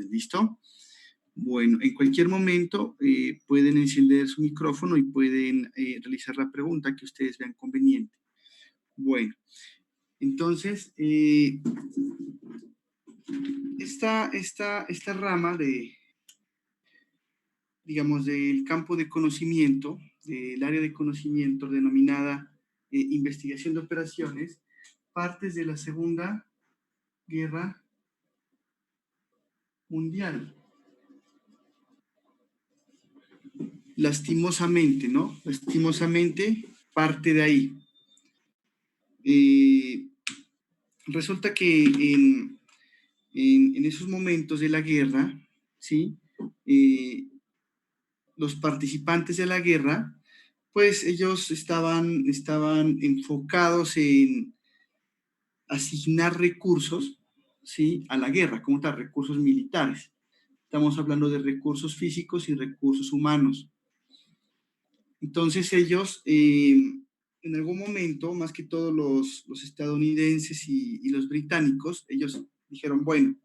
¿Listo? Bueno, en cualquier momento pueden encender su micrófono y pueden realizar la pregunta que ustedes vean conveniente. Bueno, entonces, esta rama digamos, del campo de conocimiento, del área de conocimiento denominada investigación de operaciones, parte de la Segunda Guerra Mundial. Lastimosamente, ¿no? Lastimosamente parte de ahí. Resulta que en esos momentos de la guerra, ¿sí? Los participantes de la guerra, pues ellos estaban enfocados en asignar recursos, ¿sí? A la guerra, como tal, recursos militares. Estamos hablando de recursos físicos y recursos humanos. Entonces ellos, en algún momento, más que todos los estadounidenses y los británicos, ellos dijeron, bueno,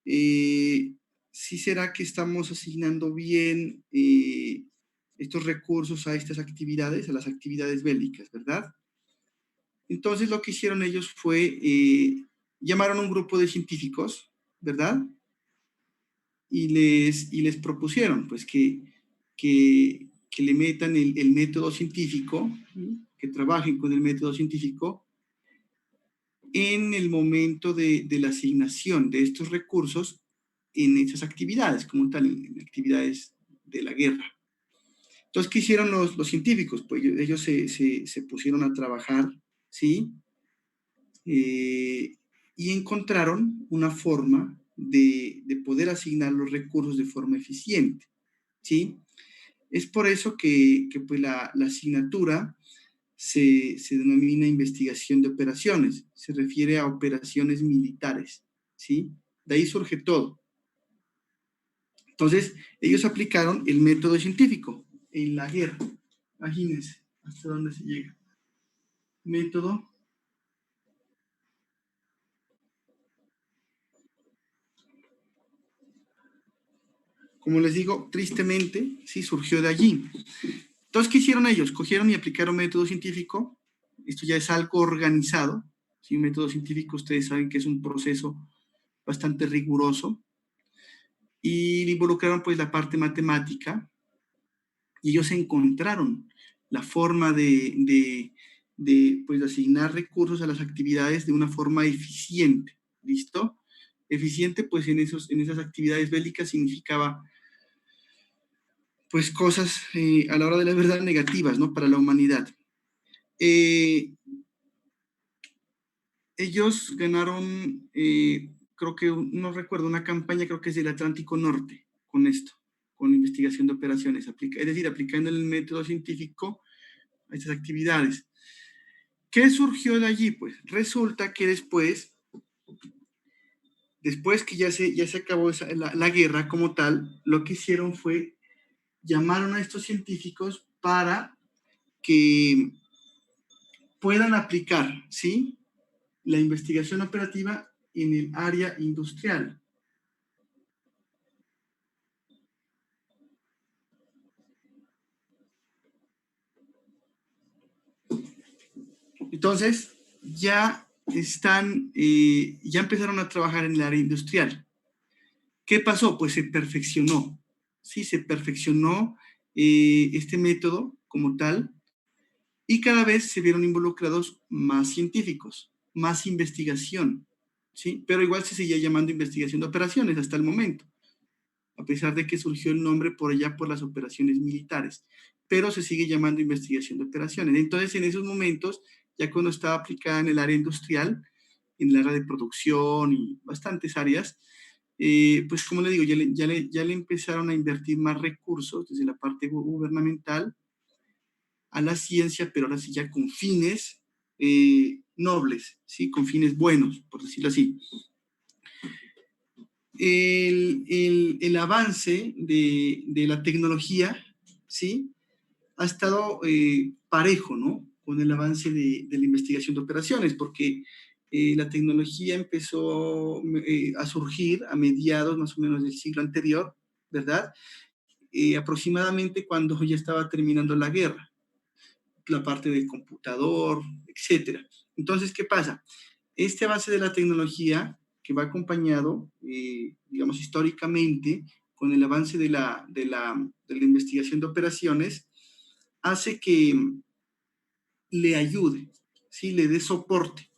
¿sí será que estamos asignando bien estos recursos a estas actividades, a las actividades bélicas, ¿verdad? Entonces lo que hicieron ellos fue, llamaron a un grupo de científicos, ¿verdad? Y les propusieron, pues, que le metan el método científico, que trabajen con el método científico en el momento de la asignación de estos recursos en esas actividades, como tal, en actividades de la guerra. Entonces, ¿qué hicieron los científicos? Pues ellos se pusieron a trabajar, ¿sí? Y encontraron una forma de poder asignar los recursos de forma eficiente, ¿sí? Es por eso que pues la asignatura se denomina investigación de operaciones, se refiere a operaciones militares, ¿sí? De ahí surge todo. Entonces, ellos aplicaron el método científico en la guerra. Imagínense hasta dónde se llega. Método como les digo, tristemente, sí surgió de allí. Entonces, ¿qué hicieron ellos? Cogieron y aplicaron método científico. Esto ya es algo organizado. ¿Sí? Método científico, ustedes saben que es un proceso bastante riguroso. Y involucraron pues la parte matemática. Y ellos encontraron la forma pues, de asignar recursos a las actividades de una forma eficiente. ¿Listo? Eficiente, pues en esas actividades bélicas significaba pues cosas a la hora de la verdad negativas, ¿no? Para la humanidad. Ellos ganaron, creo que, no recuerdo, una campaña, creo que es del Atlántico Norte, con esto, con investigación de operaciones, es decir, aplicando el método científico a estas actividades. ¿Qué surgió de allí? Pues resulta que después que ya se acabó la guerra como tal, lo que hicieron fue, llamaron a estos científicos para que puedan aplicar, ¿sí? La investigación operativa en el área industrial. Entonces, ya ya empezaron a trabajar en el área industrial. ¿Qué pasó? Pues se perfeccionó, ¿sí? Se perfeccionó este método como tal y cada vez se vieron involucrados más científicos, más investigación, ¿sí? Pero igual se seguía llamando investigación de operaciones hasta el momento, a pesar de que surgió el nombre por allá por las operaciones militares, pero se sigue llamando investigación de operaciones. Entonces, en esos momentos, ya cuando estaba aplicada en el área industrial, en el área de producción y bastantes áreas, pues como le digo, ya le empezaron a invertir más recursos desde la parte gubernamental a la ciencia, pero ahora sí ya con fines nobles, ¿sí? Con fines buenos, por decirlo así. El avance de la tecnología, ¿sí? Ha estado parejo, ¿no? Con el avance de la investigación de operaciones, porque la tecnología empezó a surgir a mediados más o menos del siglo anterior, ¿verdad? Aproximadamente cuando ya estaba terminando la guerra, la parte del computador, etcétera. Entonces, ¿qué pasa? Este avance de la tecnología, que va acompañado, digamos, históricamente, con el avance de la investigación de operaciones, hace que le ayude, ¿sí? Le dé soporte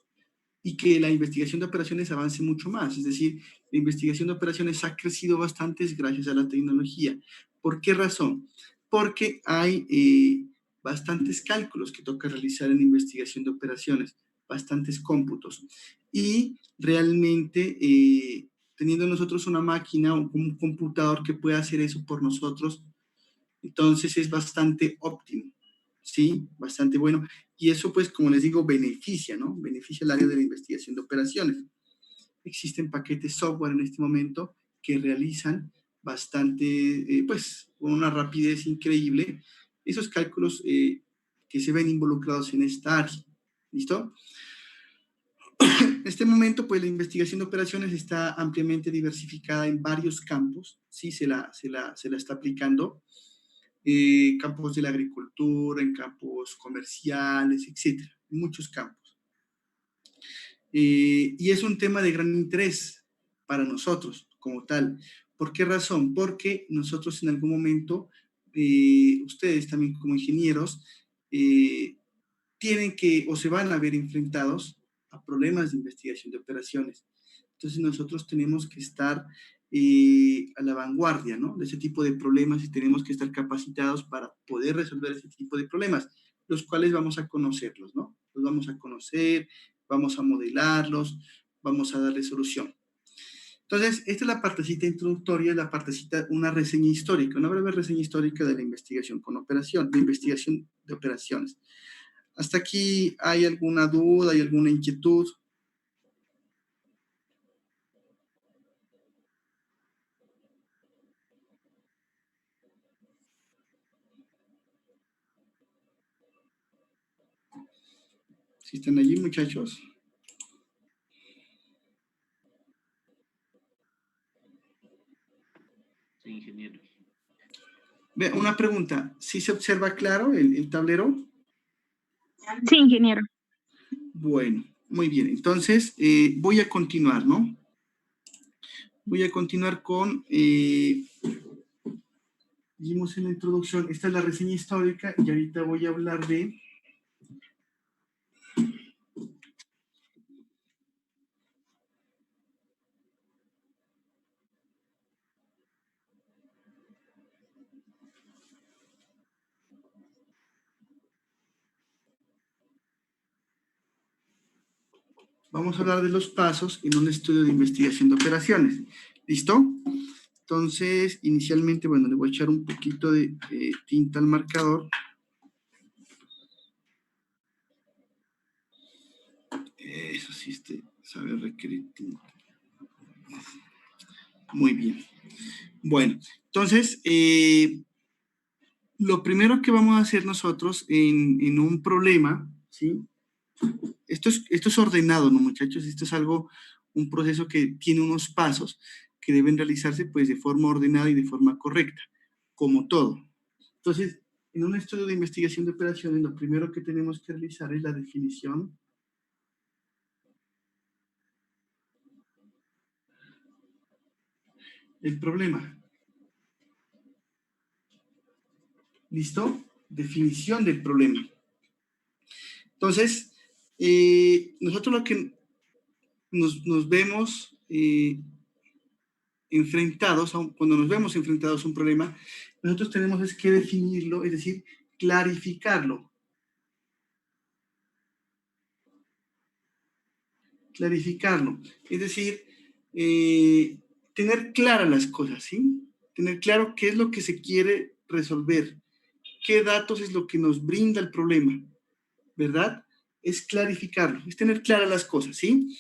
y que la investigación de operaciones avance mucho más. Es decir, la investigación de operaciones ha crecido bastante gracias a la tecnología. ¿Por qué razón? Porque hay bastantes cálculos que toca realizar en la investigación de operaciones, bastantes cómputos. Y realmente, teniendo nosotros una máquina o un computador que pueda hacer eso por nosotros, entonces es bastante óptimo, ¿sí? Bastante bueno. Y eso, pues, como les digo, beneficia, ¿no? Beneficia el área de la investigación de operaciones. Existen paquetes software en este momento que realizan bastante, pues, con una rapidez increíble esos cálculos que se ven involucrados en esta área. ¿Listo? En este momento, pues, la investigación de operaciones está ampliamente diversificada en varios campos, ¿sí? Se la está aplicando campos de la agricultura, en campos comerciales, etcétera, en muchos campos. Y es un tema de gran interés para nosotros como tal. ¿Por qué razón? Porque nosotros en algún momento, ustedes también como ingenieros, tienen que o se van a ver enfrentados a problemas de investigación de operaciones. Entonces nosotros tenemos que estar a la vanguardia, ¿no? De ese tipo de problemas y tenemos que estar capacitados para poder resolver ese tipo de problemas, los cuales vamos a conocerlos, ¿no? Los vamos a conocer, vamos a modelarlos, vamos a darle solución. Entonces, esta es la partecita introductoria, la partecita, una reseña histórica, una breve reseña histórica de la investigación con operación, de investigación de operaciones. ¿Hasta aquí hay alguna duda, hay alguna inquietud? ¿Sí están allí, muchachos? Sí, ingeniero. Una pregunta, ¿sí se observa claro el tablero? Sí, ingeniero. Bueno, muy bien. Entonces, voy a continuar, ¿no? Voy a continuar con, vimos en la introducción, esta es la reseña histórica y ahorita voy a hablar de... Vamos a hablar de los pasos en un estudio de investigación de operaciones. ¿Listo? Entonces, inicialmente, bueno, le voy a echar un poquito de tinta al marcador. Eso sí, sabe requerir tinta. Muy bien. Bueno, entonces, lo primero que vamos a hacer nosotros en un problema, ¿sí? Esto es ordenado, ¿no, muchachos? Esto es algo, un proceso que tiene unos pasos que deben realizarse, pues, de forma ordenada y de forma correcta, como todo. Entonces, en un estudio de investigación de operaciones, lo primero que tenemos que realizar es la definición del problema. ¿Listo? Definición del problema. Entonces, nosotros lo que nos vemos enfrentados, cuando nos vemos enfrentados a un problema, nosotros tenemos es que definirlo, es decir, clarificarlo. Clarificarlo. Es decir, tener claras las cosas, ¿sí? Tener claro qué es lo que se quiere resolver, qué datos es lo que nos brinda el problema, ¿verdad? Es clarificarlo, es tener claras las cosas, ¿sí?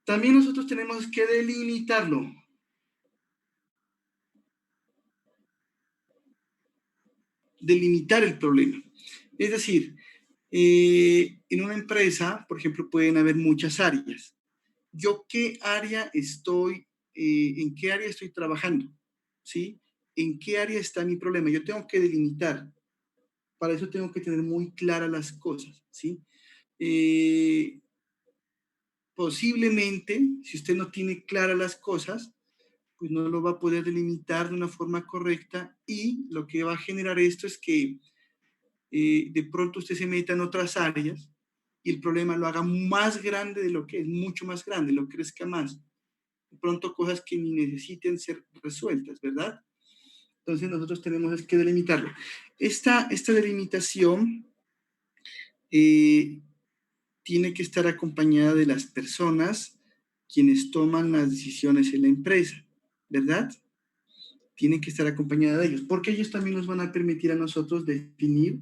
También nosotros tenemos que delimitarlo. Delimitar el problema. Es decir, En una empresa, por ejemplo, pueden haber muchas áreas. ¿Yo qué área estoy, en qué área estoy trabajando? ¿Sí? ¿En qué área está mi problema? Yo tengo que delimitar. Para eso tengo que tener muy claras las cosas, ¿sí? Eh, Posiblemente, si usted no tiene claras las cosas, pues no lo va a poder delimitar de una forma correcta y lo que va a generar esto es que de pronto usted se meta en otras áreas y el problema lo haga más grande de lo que es, mucho más grande, lo crezca más. De pronto cosas que ni necesiten ser resueltas, ¿verdad? Entonces nosotros tenemos que delimitarlo. Esta delimitación eh, tiene que estar acompañada de las personas quienes toman las decisiones en la empresa, ¿verdad? Tienen que estar acompañada de ellos, porque ellos también nos van a permitir a nosotros definir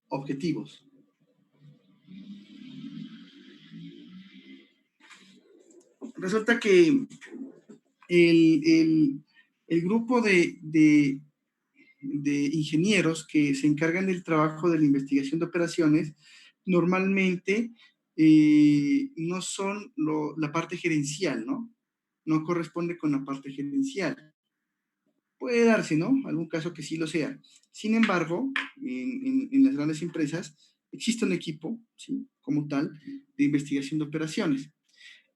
objetivos. Resulta que el, el, el grupo de ingenieros que se encargan del trabajo de la investigación de operaciones normalmente no son la parte gerencial, ¿no? No corresponde con la parte gerencial. Puede darse, ¿no? Algún caso que sí lo sea. Sin embargo, en las grandes empresas existe un equipo, ¿sí? Como tal, de investigación de operaciones.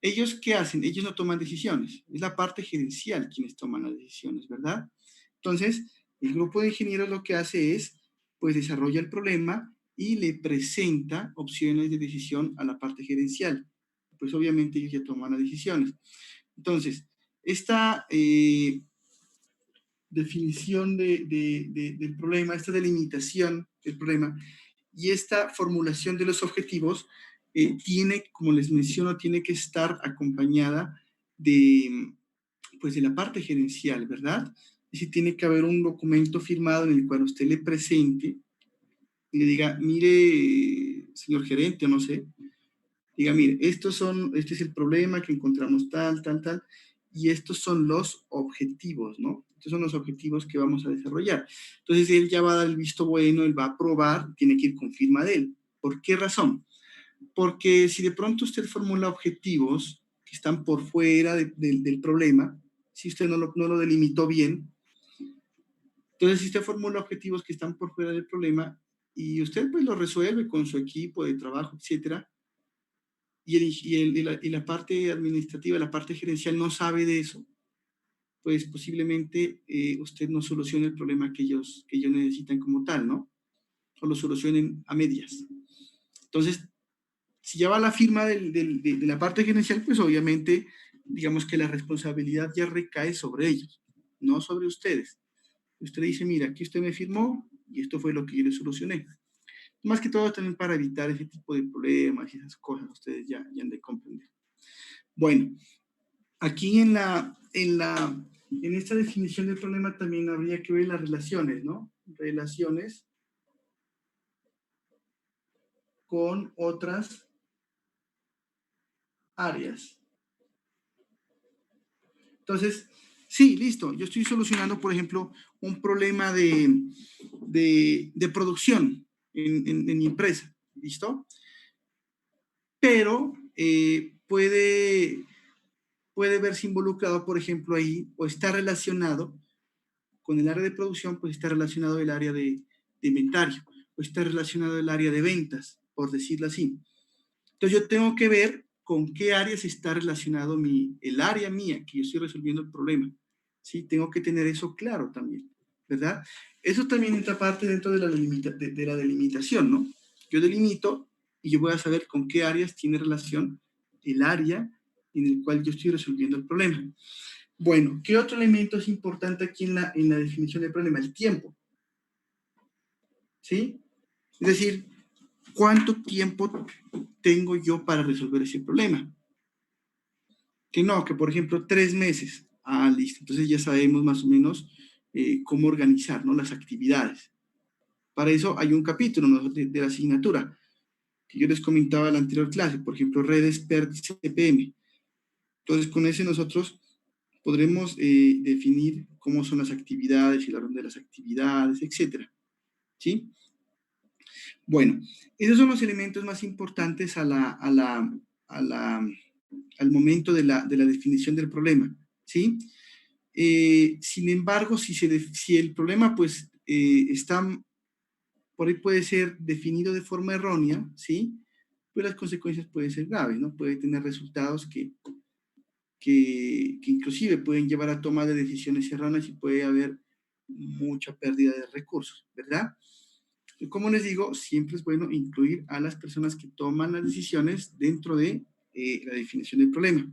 ¿Ellos qué hacen? Ellos no toman decisiones. Es la parte gerencial quienes toman las decisiones, ¿verdad? Entonces, el grupo de ingenieros lo que hace es, pues, desarrolla el problema y le presenta opciones de decisión a la parte gerencial. Pues, obviamente, ellos ya toman las decisiones. Entonces, esta definición del problema, esta delimitación del problema y esta formulación de los objetivos tiene, como les menciono, tiene que estar acompañada de, pues, de la parte gerencial, ¿verdad? Es decir, tiene que haber un documento firmado en el cual usted le presente y le diga, mire, señor gerente, no sé, diga, mire, este es el problema que encontramos tal, tal, tal, y estos son los objetivos, ¿no? Estos son los objetivos que vamos a desarrollar. Entonces, él ya va a dar el visto bueno, él va a aprobar, tiene que ir con firma de él. ¿Por qué razón? Porque si de pronto usted formula objetivos que están por fuera del problema, si usted no lo delimitó bien, entonces si usted formula objetivos que están por fuera del problema y usted pues lo resuelve con su equipo de trabajo, etcétera, y la parte administrativa, la parte gerencial no sabe de eso, pues posiblemente usted no solucione el problema que ellos necesitan como tal, ¿no? O lo solucionen a medias. Entonces, si ya va la firma de la parte gerencial, pues obviamente, digamos que la responsabilidad ya recae sobre ellos, no sobre ustedes. Usted dice, mira, aquí usted me firmó y esto fue lo que yo le solucioné. Más que todo también para evitar ese tipo de problemas y esas cosas, ustedes ya han de comprender. Bueno, aquí en esta definición del problema también habría que ver las relaciones, ¿no? Relaciones con otras áreas. Entonces, sí, listo, yo estoy solucionando, por ejemplo, un problema de producción en mi empresa, ¿listo? Pero puede verse involucrado, por ejemplo, ahí, o está relacionado con el área de producción, pues está relacionado el área de inventario, o está relacionado el área de ventas, por decirlo así. Entonces yo tengo que ver con qué áreas está relacionado el área mía, que yo estoy resolviendo el problema. ¿Sí? Tengo que tener eso claro también, ¿verdad? Eso también entra parte dentro de de la delimitación, ¿no? Yo delimito y yo voy a saber con qué áreas tiene relación el área en el cual yo estoy resolviendo el problema. Bueno, ¿qué otro elemento es importante aquí en la definición del problema? El tiempo, ¿sí? Es decir, ¿cuánto tiempo tengo yo para resolver ese problema? Que no, que por ejemplo 3 meses. Ah, listo. Entonces ya sabemos más o menos cómo organizar, ¿no? Las actividades. Para eso hay un capítulo, ¿no? de la asignatura que yo les comentaba en la anterior clase, por ejemplo, redes PERT CPM. Entonces con ese nosotros podremos definir cómo son las actividades y el orden de las actividades, etcétera. ¿sí? Bueno, esos son los elementos más importantes al momento de la definición del problema, ¿sí? Sin embargo, si el problema pues está, por ahí puede ser definido de forma errónea, ¿sí? Pues las consecuencias pueden ser graves, ¿no? Puede tener resultados que inclusive pueden llevar a toma de decisiones erróneas y puede haber mucha pérdida de recursos, ¿verdad? Y como les digo, siempre es bueno incluir a las personas que toman las decisiones dentro de la definición del problema.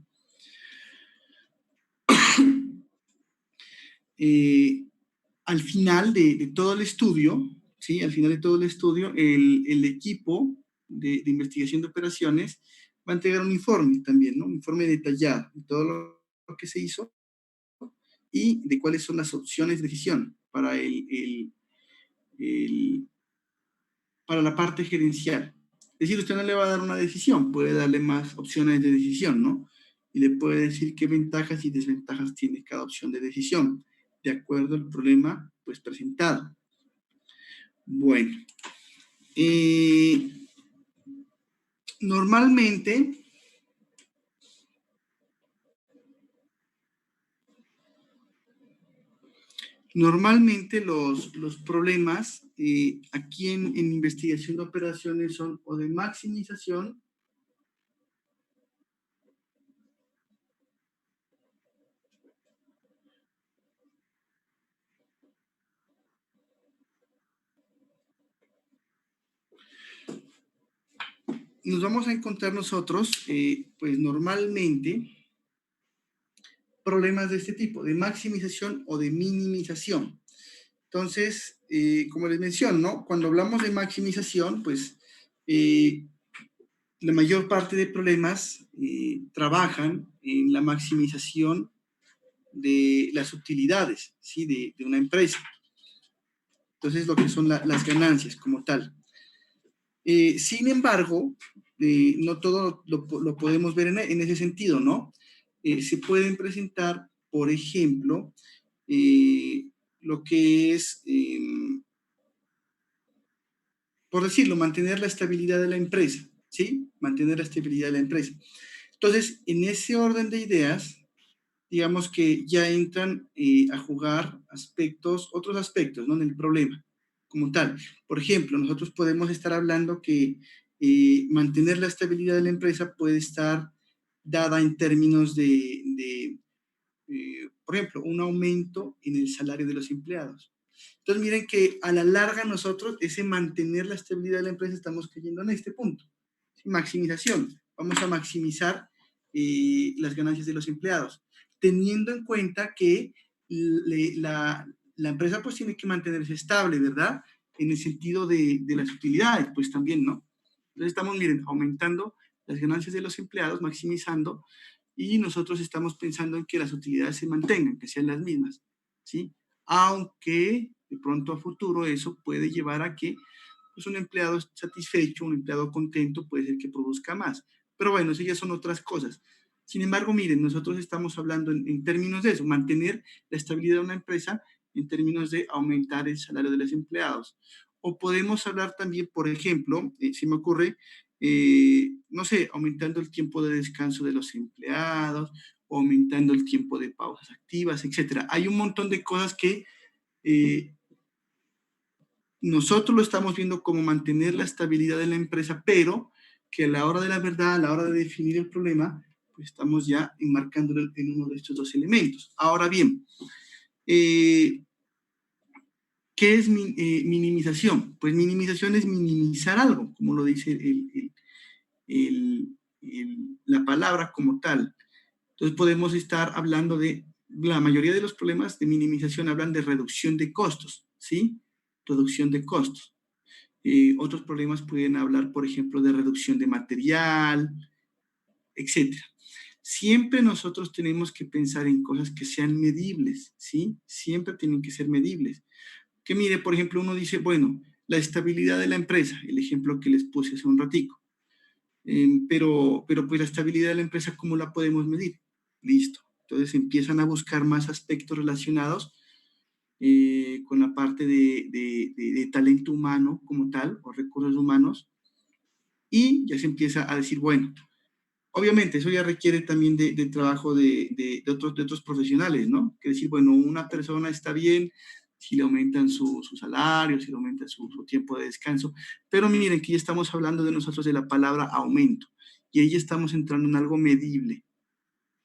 Al final de todo el estudio, ¿sí? Al final de todo el estudio, el equipo de investigación de operaciones va a entregar un informe también, ¿no? Un informe detallado de todo lo que se hizo y de cuáles son las opciones de decisión para la parte gerencial. Es decir, usted no le va a dar una decisión, puede darle más opciones de decisión, ¿no? Y le puede decir qué ventajas y desventajas tiene cada opción de decisión, de acuerdo al problema pues presentado. Bueno, eh, normalmente los problemas aquí en investigación de operaciones son o de maximización nos vamos a encontrar nosotros, pues normalmente, problemas de este tipo, de maximización o de minimización. Entonces, como les menciono, ¿no? Cuando hablamos de maximización, pues la mayor parte de problemas trabajan en la maximización de las utilidades, ¿sí? De una empresa. Entonces, lo que son las ganancias como tal. Sin embargo, no todo lo podemos ver en ese sentido, ¿no? Se pueden presentar, por ejemplo, lo que es, por decirlo, mantener la estabilidad de la empresa, ¿sí? Mantener la estabilidad de la empresa. Entonces, en ese orden de ideas, digamos que ya entran a jugar otros aspectos, ¿no? En el problema como tal. Por ejemplo, nosotros podemos estar hablando que mantener la estabilidad de la empresa puede estar dada en términos por ejemplo, un aumento en el salario de los empleados. Entonces, miren que a la larga nosotros, ese mantener la estabilidad de la empresa, estamos cayendo en este punto. Maximización. Vamos a maximizar las ganancias de los empleados, teniendo en cuenta que la empresa pues tiene que mantenerse estable, ¿verdad? En el sentido de las utilidades, pues también, ¿no? Entonces estamos, miren, aumentando las ganancias de los empleados, maximizando, y nosotros estamos pensando en que las utilidades se mantengan, que sean las mismas, ¿sí? Aunque de pronto a futuro eso puede llevar a que pues, un empleado satisfecho, un empleado contento, puede ser que produzca más. Pero bueno, eso ya son otras cosas. Sin embargo, miren, nosotros estamos hablando en términos de eso, mantener la estabilidad de una empresa en términos de aumentar el salario de los empleados. O podemos hablar también, por ejemplo, si me ocurre, no sé, aumentando el tiempo de descanso de los empleados, aumentando el tiempo de pausas activas, etcétera. Hay un montón de cosas que nosotros lo estamos viendo como mantener la estabilidad de la empresa, pero que a la hora de la verdad, a la hora de definir el problema, pues estamos ya enmarcándolo en uno de estos dos elementos. Ahora bien, ¿qué es minimización? Pues minimización es minimizar algo, como lo dice la palabra como tal. Entonces podemos estar hablando de, la mayoría de los problemas de minimización hablan de reducción de costos, ¿sí? Reducción de costos. Otros problemas pueden hablar, por ejemplo, de reducción de material, etcétera. Siempre nosotros tenemos que pensar en cosas que sean medibles, ¿sí? Siempre tienen que ser medibles. Que mire, por ejemplo, uno dice, bueno, la estabilidad de la empresa, el ejemplo que les puse hace un ratico. Pero pues la estabilidad de la empresa, ¿cómo la podemos medir? Listo. Entonces empiezan a buscar más aspectos relacionados con la parte de talento humano como tal, o recursos humanos, y ya se empieza a decir, bueno, obviamente eso ya requiere también de trabajo de otros profesionales, ¿no? Que decir, bueno, una persona está bien si le aumentan su salario, si le aumentan su tiempo de descanso, pero miren que ya estamos hablando de nosotros de la palabra aumento, y ahí ya estamos entrando en algo medible.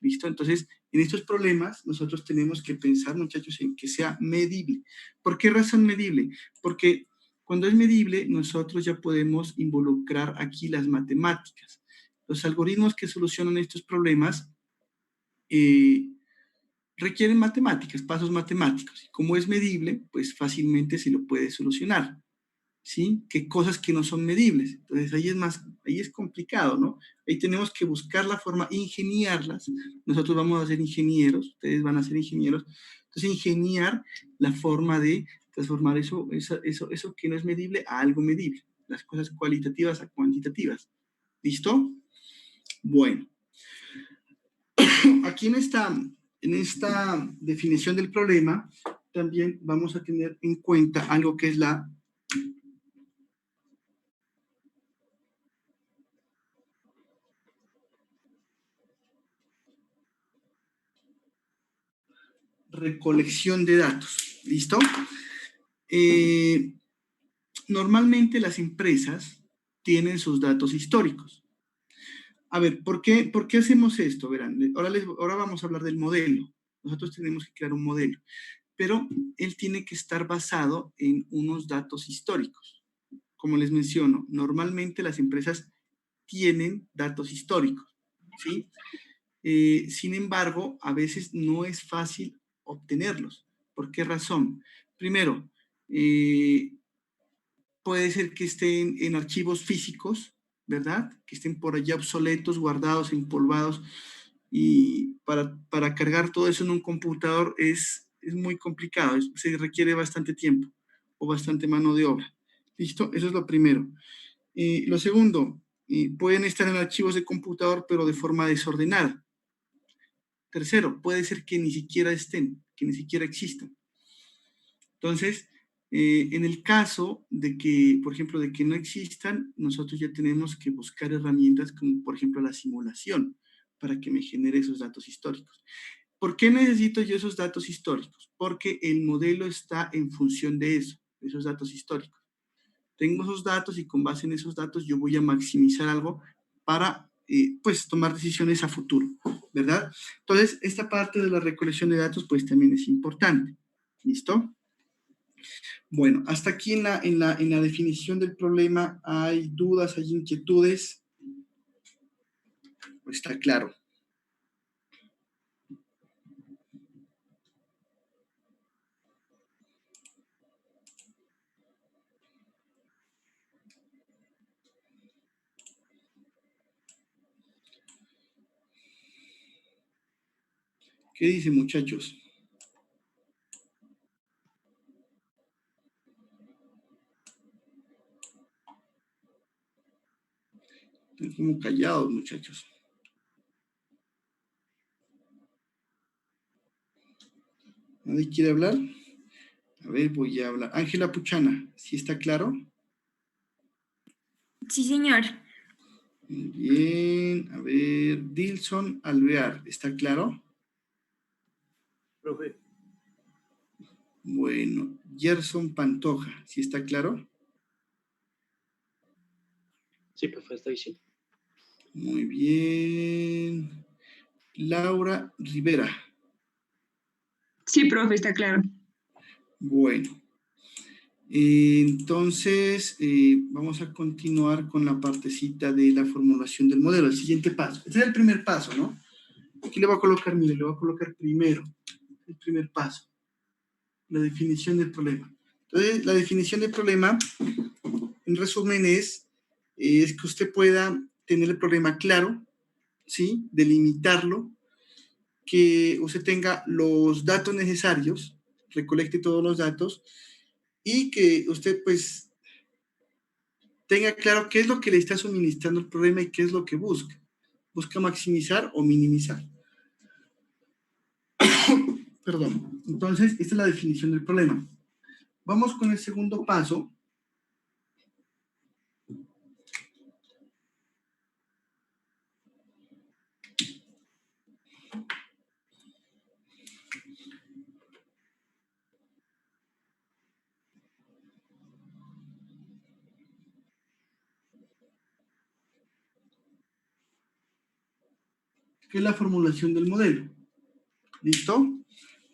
¿Listo? Entonces, en estos problemas nosotros tenemos que pensar, muchachos, en que sea medible. ¿Por qué razón medible? Porque cuando es medible, nosotros ya podemos involucrar aquí las matemáticas. Los algoritmos que solucionan estos problemas eh, requieren matemáticas, pasos matemáticos. Y como es medible, pues fácilmente se lo puede solucionar. ¿Sí? Que cosas que no son medibles. Entonces ahí es complicado, ¿no? Ahí tenemos que buscar la forma, ingeniarlas. Nosotros vamos a ser ingenieros, ustedes van a ser ingenieros. Entonces, ingeniar la forma de transformar eso que no es medible a algo medible. Las cosas cualitativas a cuantitativas. ¿Listo? Bueno, aquí en esta definición del problema, también vamos a tener en cuenta algo que es la recolección de datos. ¿Listo? Normalmente las empresas tienen sus datos históricos. A ver, ¿por qué hacemos esto? Verán, ahora vamos a hablar del modelo. Nosotros tenemos que crear un modelo, pero él tiene que estar basado en unos datos históricos. Como les menciono, normalmente las empresas tienen datos históricos, ¿sí? Sin embargo, a veces no es fácil obtenerlos. ¿Por qué razón? Primero, puede ser que estén en archivos físicos, ¿verdad? Que estén por allá obsoletos, guardados, empolvados, y para cargar todo eso en un computador es muy complicado, se requiere bastante tiempo o bastante mano de obra. ¿Listo? Eso es lo primero. Lo segundo, pueden estar en archivos de computador, pero de forma desordenada. Tercero, puede ser que ni siquiera estén, que ni siquiera existan. Entonces, en el caso de que, por ejemplo, de que no existan, nosotros ya tenemos que buscar herramientas como, por ejemplo, la simulación para que me genere esos datos históricos. ¿Por qué necesito yo esos datos históricos? Porque el modelo está en función de eso, de esos datos históricos. Tengo esos datos y con base en esos datos yo voy a maximizar algo para, pues, tomar decisiones a futuro, ¿verdad? Entonces, esta parte de la recolección de datos, pues, también es importante. ¿Listo? Bueno, hasta aquí en la definición del problema, ¿hay dudas, hay inquietudes? Pues está claro. ¿Qué dicen, muchachos? Están como callados, muchachos. ¿Nadie quiere hablar? A ver, voy a hablar. Ángela Puchana, ¿sí está claro? Sí, señor. Muy bien. A ver, Dilson Alvear, ¿está claro? Profe. Bueno, Gerson Pantoja, ¿sí está claro? Sí, profe, está diciendo. Muy bien. Laura Rivera. Sí, profe, está claro. Bueno. Entonces, vamos a continuar con la partecita de la formulación del modelo, el siguiente paso. Este es el primer paso, ¿no? Aquí le voy a colocar, mire, le voy a colocar primero el primer paso, la definición del problema. Entonces, la definición del problema, en resumen, es que usted pueda tener el problema claro, ¿sí? Delimitarlo, que usted tenga los datos necesarios, recolecte todos los datos y que usted, pues, tenga claro qué es lo que le está suministrando el problema y qué es lo que busca. Busca maximizar o minimizar. Perdón. Entonces, esta es la definición del problema. Vamos con el segundo paso. Que es la formulación del modelo. ¿Listo?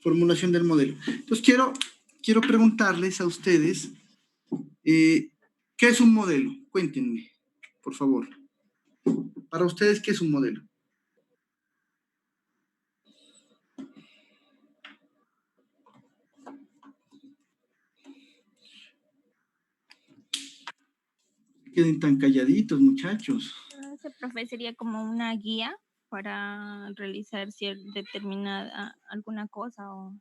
Formulación del modelo. Entonces, quiero preguntarles a ustedes, ¿qué es un modelo? Cuéntenme, por favor. Para ustedes, ¿qué es un modelo? Queden tan calladitos, muchachos. Ese profe sería como una guía para realizar determinada alguna cosa o...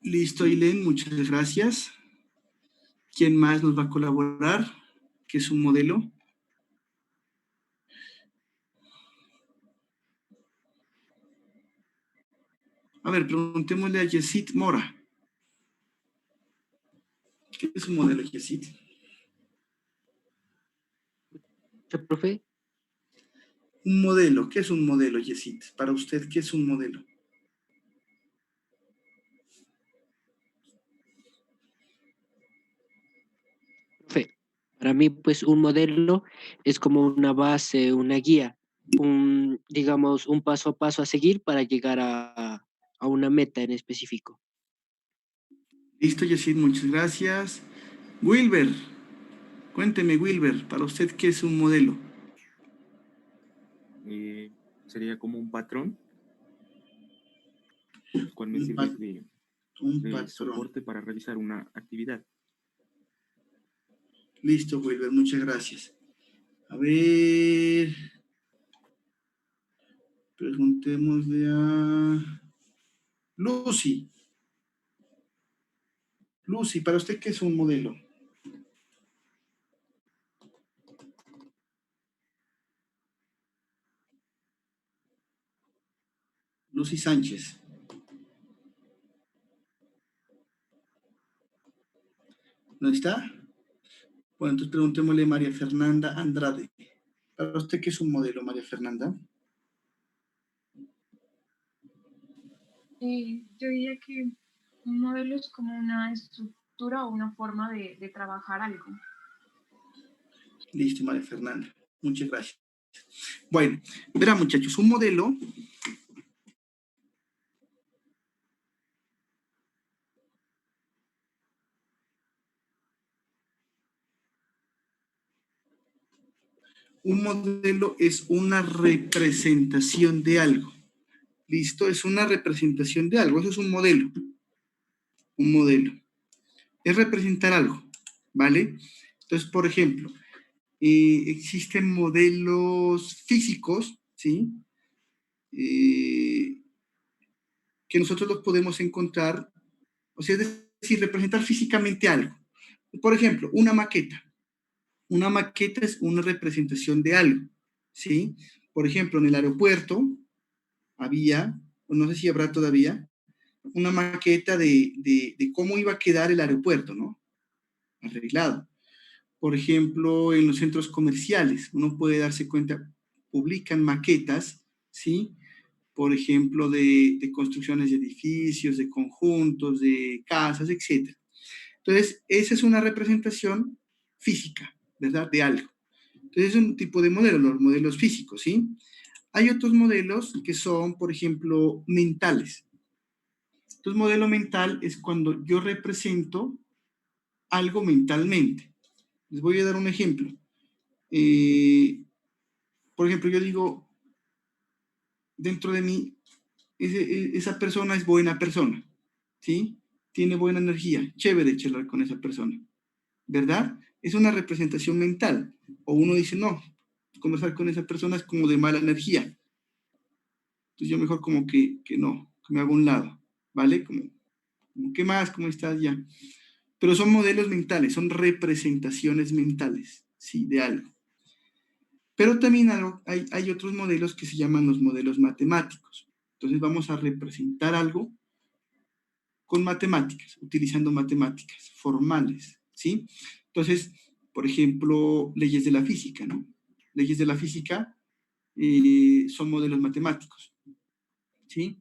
Listo, Ailén, muchas gracias. ¿Quién más nos va a colaborar? ¿Qué es un modelo? A ver, preguntémosle a Yesid Mora. ¿Qué es un modelo, Yesid? Profe, Un modelo, ¿qué es un modelo, Yesid? Para usted, ¿qué es un modelo? profe, para mí, pues un modelo es como una base, una guía, digamos, un paso a paso a seguir para llegar a una meta en específico. Listo, Yesid, muchas gracias. Wilber, cuénteme, Wilber, para usted, ¿qué es un modelo? Sería como un patrón, el cual me Un, sirve pat- un de patrón. soporte para realizar una actividad. Listo, Wilber, muchas gracias. A ver, preguntémosle a Lucy. Lucy, ¿para usted qué es un modelo? Lucy Sánchez. ¿No está? Bueno, entonces preguntémosle a María Fernanda Andrade. ¿Para usted qué es un modelo, María Fernanda? Yo diría que un modelo es como una estructura o una forma de trabajar algo. Listo, María Fernanda. Muchas gracias. Bueno, verán, muchachos, un modelo es una representación de algo. ¿Listo? Es una representación de algo. Eso es un modelo. Un modelo. Es representar algo. ¿Vale? Entonces, por ejemplo, existen modelos físicos, ¿sí? Que nosotros los podemos encontrar, o sea, es decir, representar físicamente algo. Por ejemplo, una maqueta. Una maqueta es una representación de algo, ¿sí? Por ejemplo, en el aeropuerto había, o no sé si habrá todavía, una maqueta de cómo iba a quedar el aeropuerto, ¿no? Arreglado. Por ejemplo, en los centros comerciales, uno puede darse cuenta, publican maquetas, ¿sí? Por ejemplo, de construcciones de edificios, de conjuntos, de casas, etc. Entonces, esa es una representación física, ¿verdad? De algo. Entonces, es un tipo de modelo, los modelos físicos, ¿sí? Hay otros modelos que son, por ejemplo, mentales. Entonces, modelo mental es cuando yo represento algo mentalmente. Les voy a dar un ejemplo. Por ejemplo, yo digo, dentro de mí, esa persona es buena persona, ¿sí? Tiene buena energía, chévere charlar con esa persona, ¿verdad? Es una representación mental. O uno dice, no, conversar con esa persona es como de mala energía. Entonces yo mejor como que no, que me hago a un lado, ¿vale? Como, ¿qué más? ¿Cómo estás? Ya. Pero son modelos mentales, son representaciones mentales, ¿sí? De algo. Pero también hay otros modelos que se llaman los modelos matemáticos. Entonces vamos a representar algo con matemáticas, utilizando matemáticas formales, ¿sí? Entonces, por ejemplo, leyes de la física, ¿no? Leyes de la física son modelos matemáticos, ¿sí?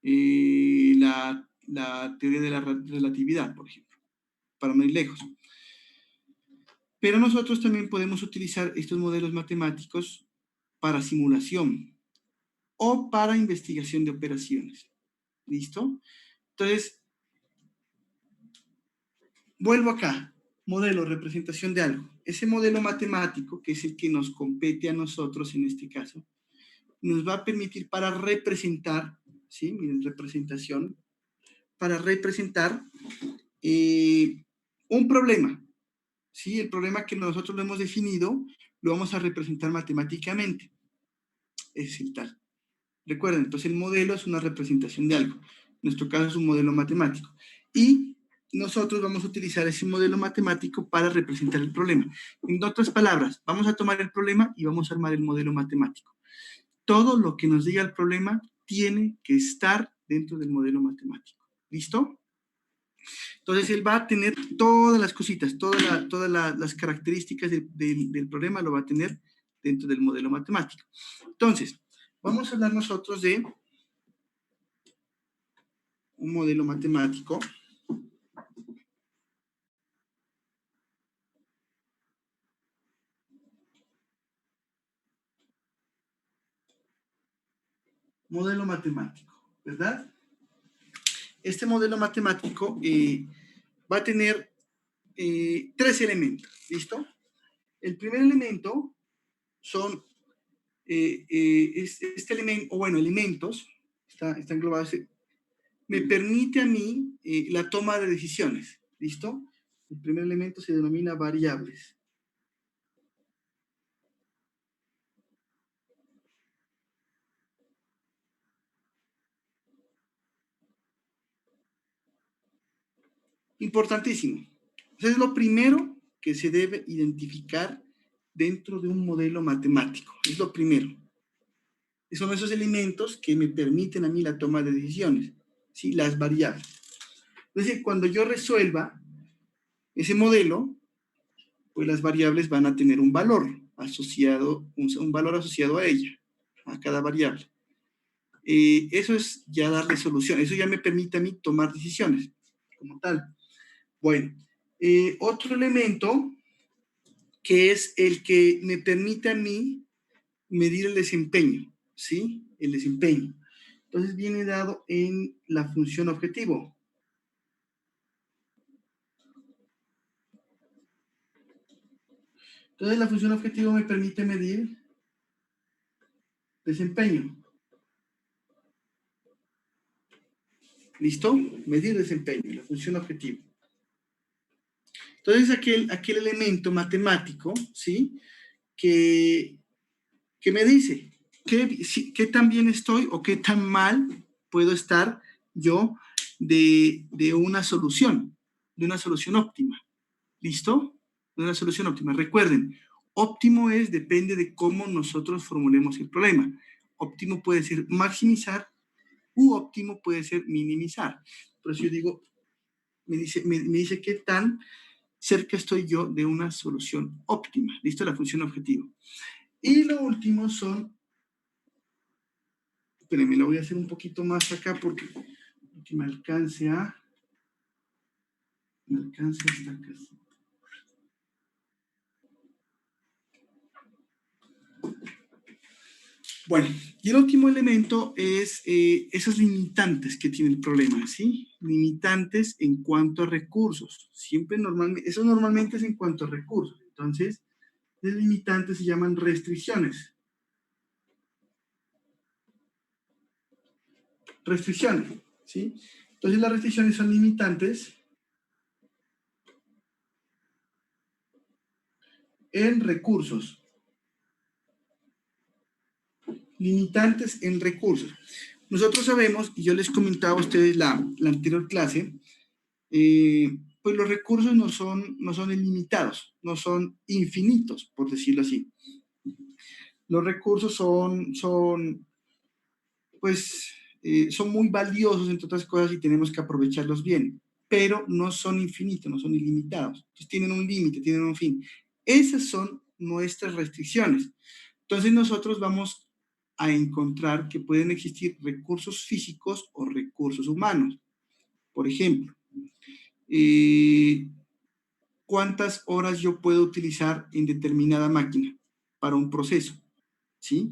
La teoría de la relatividad, por ejemplo, para no ir lejos. Pero nosotros también podemos utilizar estos modelos matemáticos para simulación o para investigación de operaciones. ¿Listo? Entonces, vuelvo acá. Modelo, representación de algo. Ese modelo matemático, que es el que nos compete a nosotros en este caso, nos va a permitir para representar, ¿sí? Miren, representación, para representar un problema. ¿Sí? El problema que nosotros lo hemos definido, lo vamos a representar matemáticamente. Es el tal. Recuerden, entonces el modelo es una representación de algo. En nuestro caso es un modelo matemático. Y nosotros vamos a utilizar ese modelo matemático para representar el problema. En otras palabras, vamos a tomar el problema y vamos a armar el modelo matemático. Todo lo que nos diga el problema tiene que estar dentro del modelo matemático. ¿Listo? Entonces él va a tener todas las cositas, todas las características del problema lo va a tener dentro del modelo matemático. Entonces, vamos a hablar nosotros de un modelo matemático. Modelo matemático, ¿verdad? Este modelo matemático va a tener 3 elementos, ¿listo? El primer elemento son este elemento, o bueno, elementos, está englobado, me permite a mí la toma de decisiones, ¿listo? El primer elemento se denomina variables. Importantísimo. Eso es lo primero que se debe identificar dentro de un modelo matemático. Es lo primero. Son esos elementos que me permiten a mí la toma de decisiones, ¿sí? Las variables. Es decir, cuando yo resuelva ese modelo, pues las variables van a tener un valor asociado, un valor asociado a ella, a cada variable. Eso es ya darle solución, eso ya me permite a mí tomar decisiones como tal. Bueno, otro elemento que es el que me permite a mí medir el desempeño, ¿sí? El desempeño. Entonces viene dado en la función objetivo. Entonces la función objetivo me permite medir desempeño. ¿Listo? Medir desempeño, la función objetivo. Entonces aquel elemento matemático, ¿sí? Que me dice qué tan bien estoy o qué tan mal puedo estar yo de una solución óptima. ¿Listo? De una solución óptima. Recuerden, óptimo depende de cómo nosotros formulemos el problema. Óptimo puede ser maximizar u óptimo puede ser minimizar. Por eso yo digo, me dice qué tan cerca estoy yo de una solución óptima. ¿Listo? La función objetivo. Y lo último son, espérenme, lo voy a hacer un poquito más acá porque me alcance hasta acá. Bueno, y el último elemento es esas limitantes que tiene el problema, ¿sí? Limitantes en cuanto a recursos. Eso normalmente es en cuanto a recursos. Entonces, las limitantes se llaman restricciones. Restricciones, ¿sí? Entonces, las restricciones son limitantes en recursos. Limitantes en recursos. Nosotros sabemos, y yo les comentaba a ustedes la anterior clase, pues los recursos no son ilimitados, no son infinitos, por decirlo así. Los recursos son pues, son muy valiosos, entre otras cosas, y tenemos que aprovecharlos bien, pero no son infinitos, no son ilimitados. Entonces tienen un límite, tienen un fin. Esas son nuestras restricciones. Entonces nosotros vamos a encontrar que pueden existir recursos físicos o recursos humanos. Por ejemplo, ¿cuántas horas yo puedo utilizar en determinada máquina para un proceso? ¿Sí?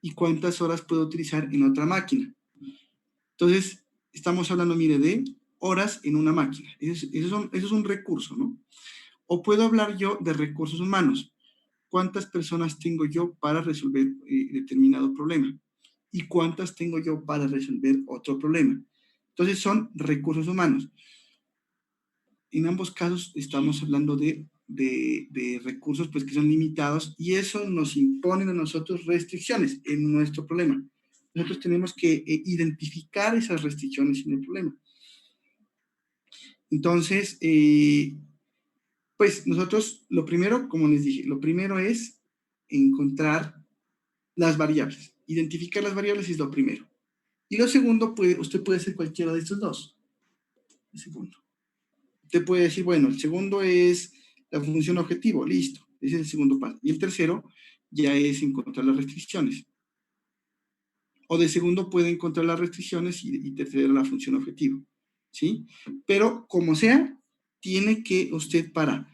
¿Y cuántas horas puedo utilizar en otra máquina? Entonces, estamos hablando, mire, de horas en una máquina. Eso es un recurso, ¿no? O puedo hablar yo de recursos humanos. ¿Cuántas personas tengo yo para resolver determinado problema? ¿Y cuántas tengo yo para resolver otro problema? Entonces, son recursos humanos. En ambos casos estamos hablando de recursos pues, que son limitados y eso nos impone a nosotros restricciones en nuestro problema. Nosotros tenemos que identificar esas restricciones en el problema. Entonces, pues nosotros lo primero, como les dije, lo primero es encontrar las variables. Identificar las variables es lo primero. Y lo segundo, usted puede hacer cualquiera de estos dos. El segundo. Usted puede decir, bueno, el segundo es la función objetivo, listo. Ese es el segundo paso. Y el tercero ya es encontrar las restricciones. O de segundo puede encontrar las restricciones y tercero la función objetivo. ¿Sí? Pero como sea, tiene que usted para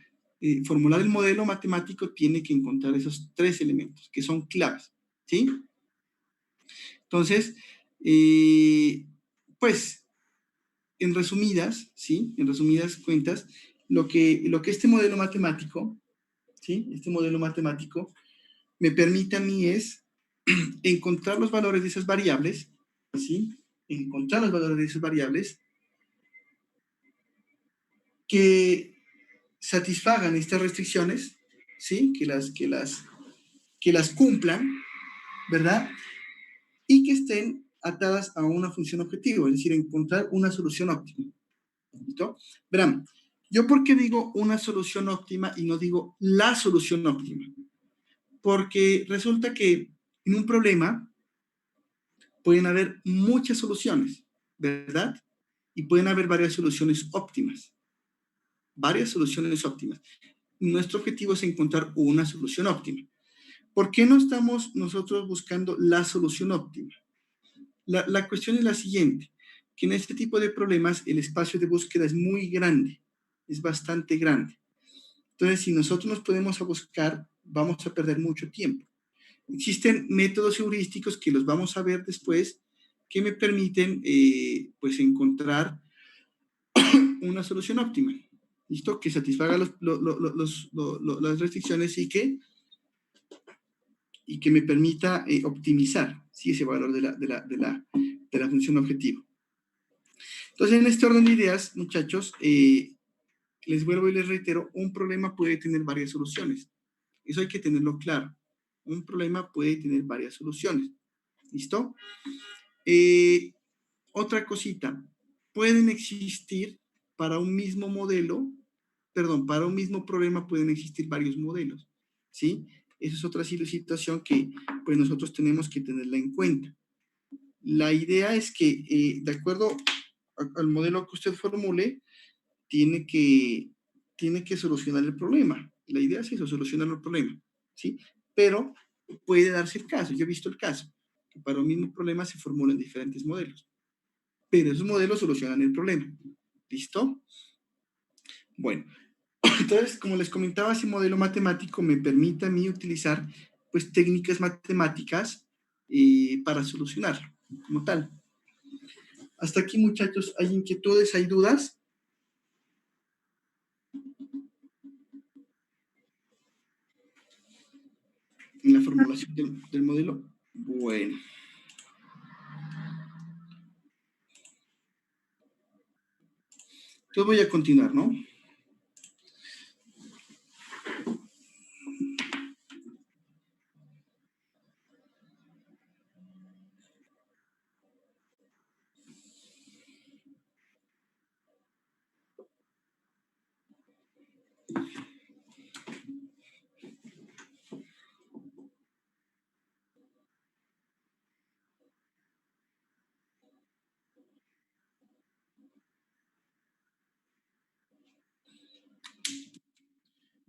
formular el modelo matemático tiene que encontrar esos tres elementos que son claves. ¿Sí? Entonces, pues, en resumidas, ¿sí? En resumidas cuentas, lo que este modelo matemático, ¿sí? Este modelo matemático me permite a mí es encontrar los valores de esas variables, ¿sí? Encontrar los valores de esas variables que satisfagan estas restricciones, ¿sí? Que las cumplan, ¿verdad? Y que estén atadas a una función objetivo, es decir, encontrar una solución óptima. ¿Listo? Verán, ¿yo por qué digo una solución óptima y no digo la solución óptima? Porque resulta que en un problema pueden haber muchas soluciones, ¿verdad? Y pueden haber varias soluciones óptimas. Varias soluciones óptimas. Nuestro objetivo es encontrar una solución óptima. ¿Por qué no estamos nosotros buscando la solución óptima? La cuestión es la siguiente, que en este tipo de problemas el espacio de búsqueda es muy grande, es bastante grande. Entonces, si nosotros nos podemos a buscar, vamos a perder mucho tiempo. Existen métodos heurísticos que los vamos a ver después que me permiten pues encontrar una solución óptima, ¿listo? Que satisfaga las restricciones y que me permita optimizar, ¿sí? Ese valor de la función objetivo. Entonces, en este orden de ideas, muchachos, les vuelvo y les reitero, un problema puede tener varias soluciones. Eso hay que tenerlo claro. Un problema puede tener varias soluciones. ¿Listo? Otra cosita. Pueden existir para un mismo modelo, perdón, para un mismo problema pueden existir varios modelos. ¿Sí? Esa es otra situación que pues nosotros tenemos que tenerla en cuenta. La idea es que, de acuerdo al modelo que usted formule, tiene que solucionar el problema. La idea es eso, solucionar el problema, ¿sí? Pero puede darse el caso, yo he visto el caso, que para un mismo problema se formulan diferentes modelos, pero esos modelos solucionan el problema. ¿Listo? Bueno, entonces, como les comentaba, ese modelo matemático me permite a mí utilizar, pues, técnicas matemáticas para solucionarlo, como tal. Hasta aquí, muchachos, ¿hay inquietudes, hay dudas? En la formulación del modelo. Bueno. Entonces voy a continuar, ¿no?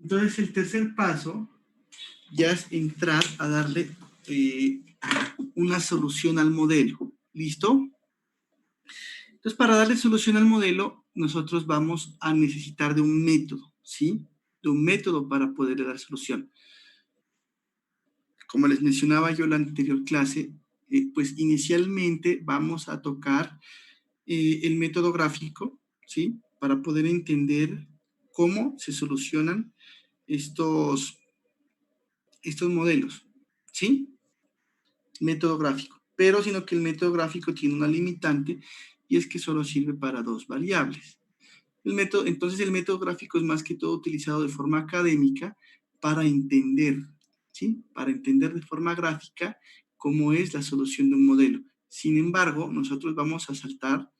Entonces, el tercer paso ya es entrar a darle una solución al modelo. ¿Listo? Entonces, para darle solución al modelo, nosotros vamos a necesitar de un método, ¿sí? De un método para poderle dar solución. Como les mencionaba yo en la anterior clase, pues inicialmente vamos a tocar el método gráfico, ¿sí? Para poder entender cómo se solucionan estos modelos, ¿sí? Método gráfico. Pero sino que el método gráfico tiene una limitante y es que solo sirve para dos variables. Entonces el método gráfico es más que todo utilizado de forma académica para entender, ¿sí? Para entender de forma gráfica cómo es la solución de un modelo. Sin embargo, nosotros vamos a saltar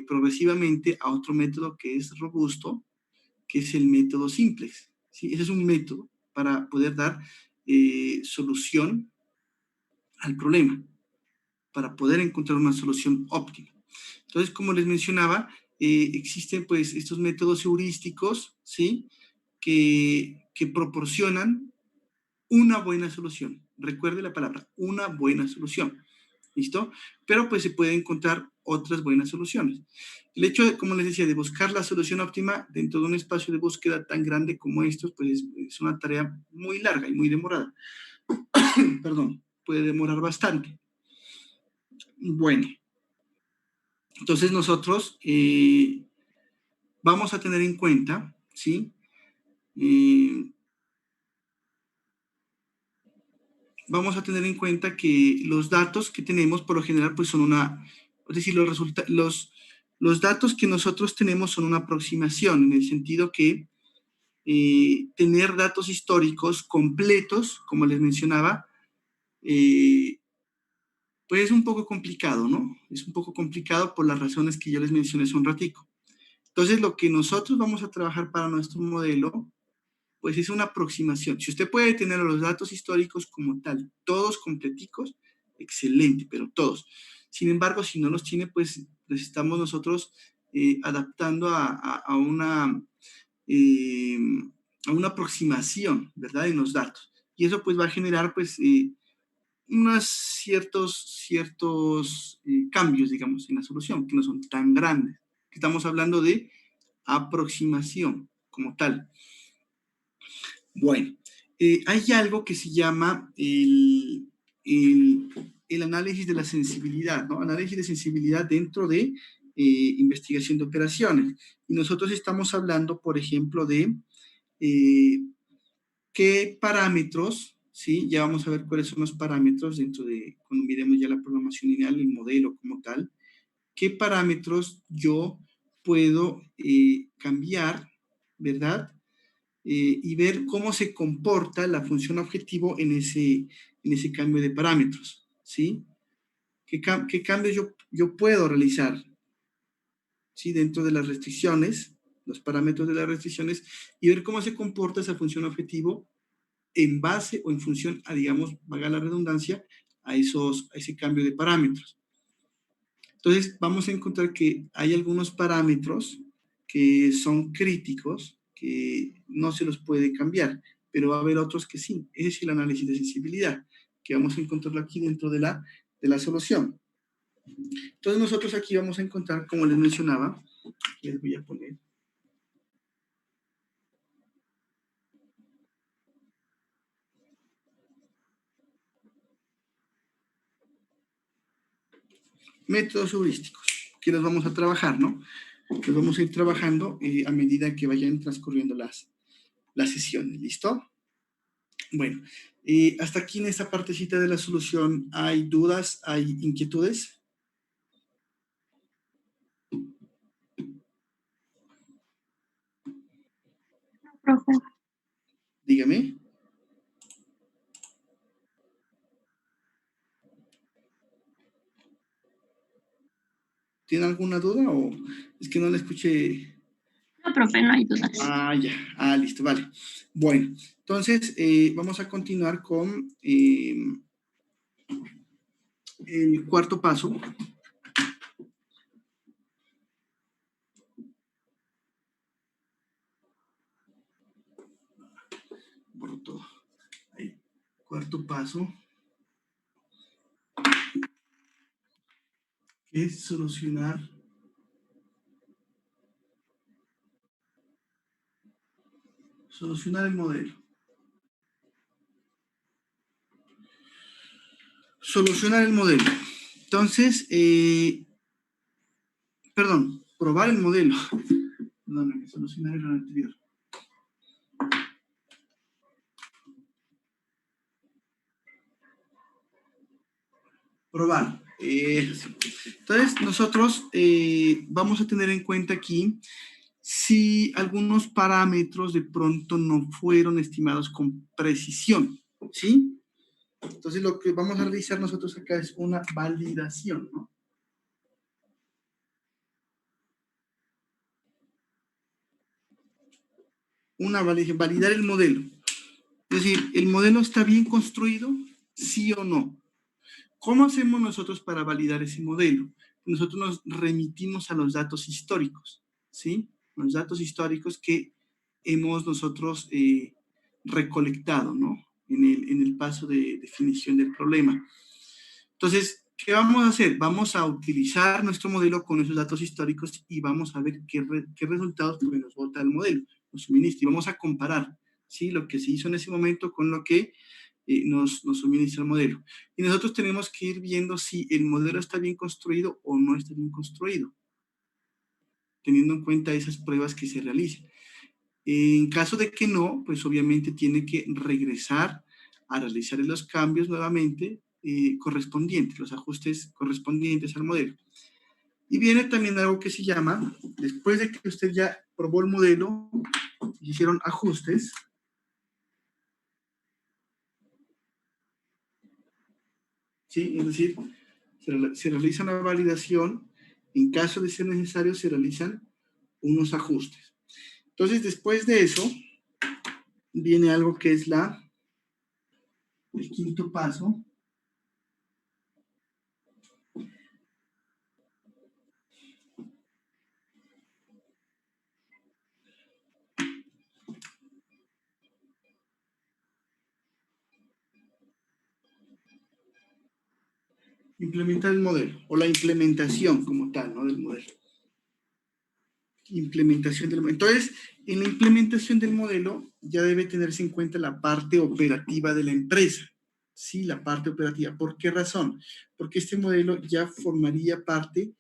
progresivamente a otro método que es robusto, que es el método simplex, ¿sí? Ese es un método para poder dar solución al problema, para poder encontrar una solución óptima. Entonces, como les mencionaba, existen pues estos métodos heurísticos, ¿sí? Que proporcionan una buena solución. Recuerde la palabra, una buena solución. ¿Listo? Pero pues se pueden encontrar otras buenas soluciones. El hecho, de, como les decía, de buscar la solución óptima dentro de un espacio de búsqueda tan grande como estos, pues es una tarea muy larga y muy demorada. Perdón, puede demorar bastante. Bueno, entonces nosotros vamos a tener en cuenta, ¿sí? Vamos a tener en cuenta que los datos que tenemos por lo general pues son es decir, los datos que nosotros tenemos son una aproximación, en el sentido que tener datos históricos completos, como les mencionaba, pues es un poco complicado, ¿no? Es un poco complicado por las razones que yo les mencioné hace un ratico. Entonces, lo que nosotros vamos a trabajar para nuestro modelo, pues es una aproximación. Si usted puede tener los datos históricos como tal, todos completicos, excelente, pero todos. Sin embargo, si no los tiene, pues estamos nosotros adaptando eh, a una aproximación, ¿verdad? En los datos. Y eso pues va a generar pues unos ciertos cambios, digamos, en la solución, que no son tan grandes. Estamos hablando de aproximación como tal. Bueno, hay algo que se llama el análisis de la sensibilidad, ¿no? Análisis de sensibilidad dentro de investigación de operaciones. Y nosotros estamos hablando, por ejemplo, de qué parámetros, ¿sí? Ya vamos a ver cuáles son los parámetros dentro de, cuando miremos ya la programación lineal, el modelo como tal, qué parámetros yo puedo cambiar, ¿verdad? Y ver cómo se comporta la función objetivo en ese cambio de parámetros, ¿sí? ¿Qué cambios yo puedo realizar, ¿sí? Dentro de las restricciones, los parámetros de las restricciones, y ver cómo se comporta esa función objetivo en base o en función a, digamos, valga la redundancia, a ese cambio de parámetros. Entonces, vamos a encontrar que hay algunos parámetros que son críticos, que no se los puede cambiar, pero va a haber otros que sí. Ese es el análisis de sensibilidad, que vamos a encontrarlo aquí dentro de la solución. Entonces, nosotros aquí vamos a encontrar, como les mencionaba, les voy a poner métodos heurísticos, que los vamos a trabajar, ¿no? Los vamos a ir trabajando a medida que vayan transcurriendo las sesiones, ¿listo? Bueno, hasta aquí en esta partecita de la solución, ¿hay dudas, hay inquietudes? Profe. Dígame. ¿Tiene alguna duda o es que no la escuché? No, profe, no hay dudas. Ah, ya. Ah, listo, vale. Bueno, entonces vamos a continuar con el cuarto paso. cuarto paso, que es solucionar el modelo. Solucionar el modelo. Entonces, probar el modelo. Perdóname, solucionar el anterior. Probar. Entonces, nosotros vamos a tener en cuenta aquí si algunos parámetros de pronto no fueron estimados con precisión, ¿sí? Entonces, lo que vamos a realizar nosotros acá es una validación, ¿no? Validar el modelo. Es decir, ¿el modelo está bien construido? ¿Sí o no? ¿Cómo hacemos nosotros para validar ese modelo? Nosotros nos remitimos a los datos históricos, ¿sí? Los datos históricos que hemos nosotros recolectado, ¿no? En el paso de definición del problema. Entonces, ¿qué vamos a hacer? Vamos a utilizar nuestro modelo con esos datos históricos y vamos a ver qué resultados nos bota el modelo, nos suministra, y vamos a comparar, ¿sí? Lo que se hizo en ese momento con lo que nos suministra el modelo. Y nosotros tenemos que ir viendo si el modelo está bien construido o no está bien construido, teniendo en cuenta esas pruebas que se realizan. En caso de que no, pues obviamente tiene que regresar a realizar los cambios nuevamente correspondientes, los ajustes correspondientes al modelo. Y viene también algo que se llama, después de que usted ya probó el modelo, hicieron ajustes, ¿sí? Es decir, se realiza una validación, en caso de ser necesario se realizan unos ajustes. Entonces, después de eso, viene algo que es el quinto paso. Implementar el modelo, o la implementación como tal, ¿no? Del modelo. Implementación del modelo. Entonces, en la implementación del modelo ya debe tenerse en cuenta la parte operativa de la empresa. Sí, la parte operativa. ¿Por qué razón? Porque este modelo ya formaría parte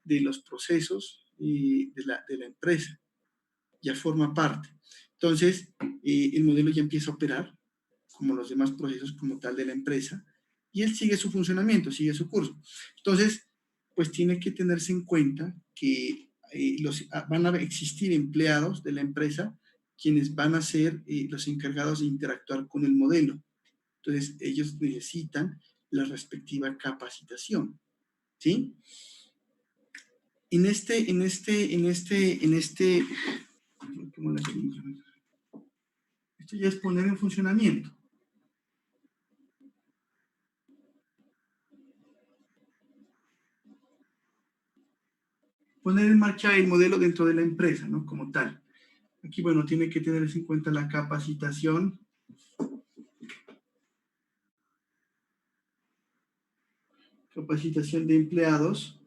de los procesos de la empresa. Ya forma parte. Entonces, el modelo ya empieza a operar como los demás procesos como tal de la empresa, y él sigue su funcionamiento, sigue su curso. Entonces, pues tiene que tenerse en cuenta que van a existir empleados de la empresa quienes van a ser los encargados de interactuar con el modelo. Entonces, ellos necesitan la respectiva capacitación, ¿sí? Esto ya es poner en funcionamiento. Poner en marcha el modelo dentro de la empresa, ¿no? Como tal. Aquí, bueno, tiene que tenerse en cuenta la capacitación. Capacitación de empleados.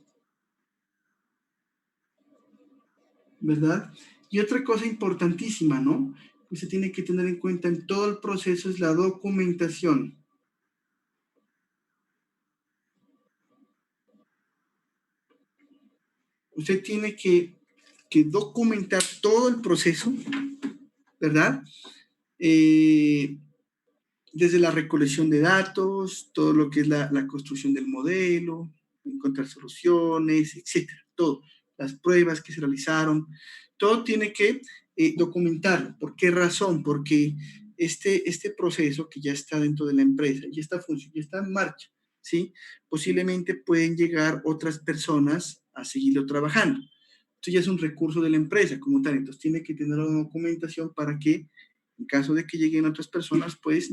¿Verdad? Y otra cosa importantísima, ¿no? Que se tiene que tener en cuenta en todo el proceso es la documentación. Usted tiene que documentar todo el proceso, ¿verdad? Desde la recolección de datos, todo lo que es la construcción del modelo, encontrar soluciones, etcétera, todo. Las pruebas que se realizaron, todo tiene que documentarlo. ¿Por qué razón? Porque este proceso que ya está dentro de la empresa, ya está en marcha, ¿sí? Posiblemente pueden llegar otras personas a seguirlo trabajando. Esto ya es un recurso de la empresa como tal, entonces tiene que tener una documentación para que en caso de que lleguen otras personas, pues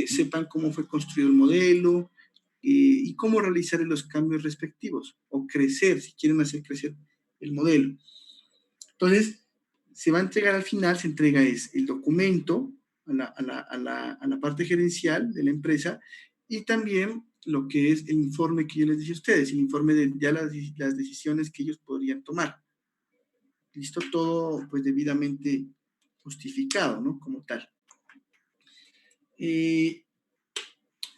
sepan cómo fue construido el modelo y cómo realizar los cambios respectivos o crecer, si quieren hacer crecer el modelo. Entonces, se va a entregar al final, se entrega el documento a la parte gerencial de la empresa y también lo que es el informe que yo les dije a ustedes, el informe de ya las decisiones que ellos podrían tomar. Listo, todo pues debidamente justificado, ¿no? Como tal.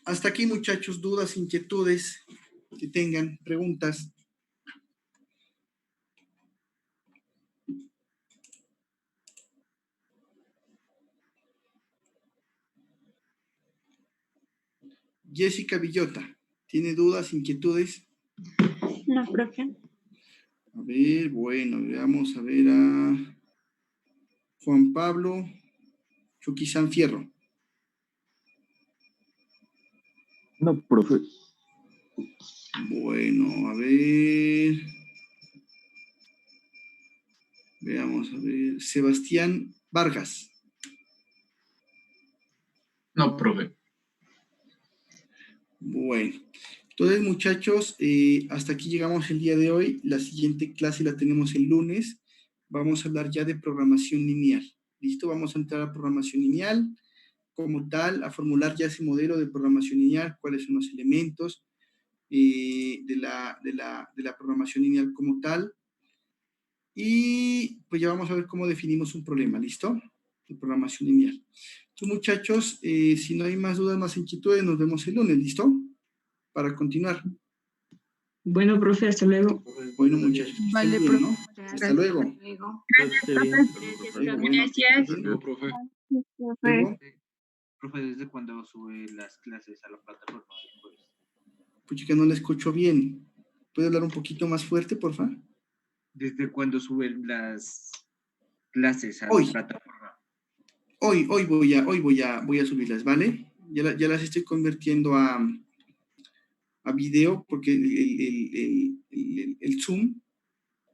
Hasta aquí, muchachos, dudas, inquietudes que tengan, preguntas. Jessica Villota, ¿tiene dudas, inquietudes? No, profe. A ver, bueno, vamos a ver a Juan Pablo Chuquizán Fierro. No, profe. Bueno, a ver. Veamos, a ver. Sebastián Vargas. No, profe. Bueno, entonces muchachos, hasta aquí llegamos el día de hoy. La siguiente clase la tenemos el lunes. Vamos a hablar ya de programación lineal. ¿Listo? Vamos a entrar a programación lineal como tal, a formular ya ese modelo de programación lineal, cuáles son los elementos de la programación lineal como tal. Y pues ya vamos a ver cómo definimos un problema, ¿listo? De programación lineal. Entonces, muchachos, si no hay más dudas, más inquietudes, nos vemos el lunes, ¿listo? Para continuar. Bueno, profe, hasta luego. Bueno, muchachos, que Vale, estén bien, ¿no? profe. Hasta luego. Gracias, profe. Gracias. Profe. Luego, Profe, ¿desde cuándo sube las clases a la plataforma? pues que no la escucho bien. ¿Puede hablar un poquito más fuerte, por favor? ¿Desde cuándo suben las clases a Hoy. la plataforma? Hoy voy a subirlas, ¿vale? Ya las estoy convirtiendo a video porque el Zoom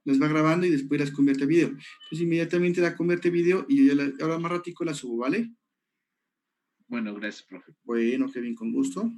las va grabando y después las convierte a video. Entonces inmediatamente la convierte a video y yo ahora más ratico la subo, ¿vale? Bueno, gracias, profe. Bueno, Kevin, con gusto.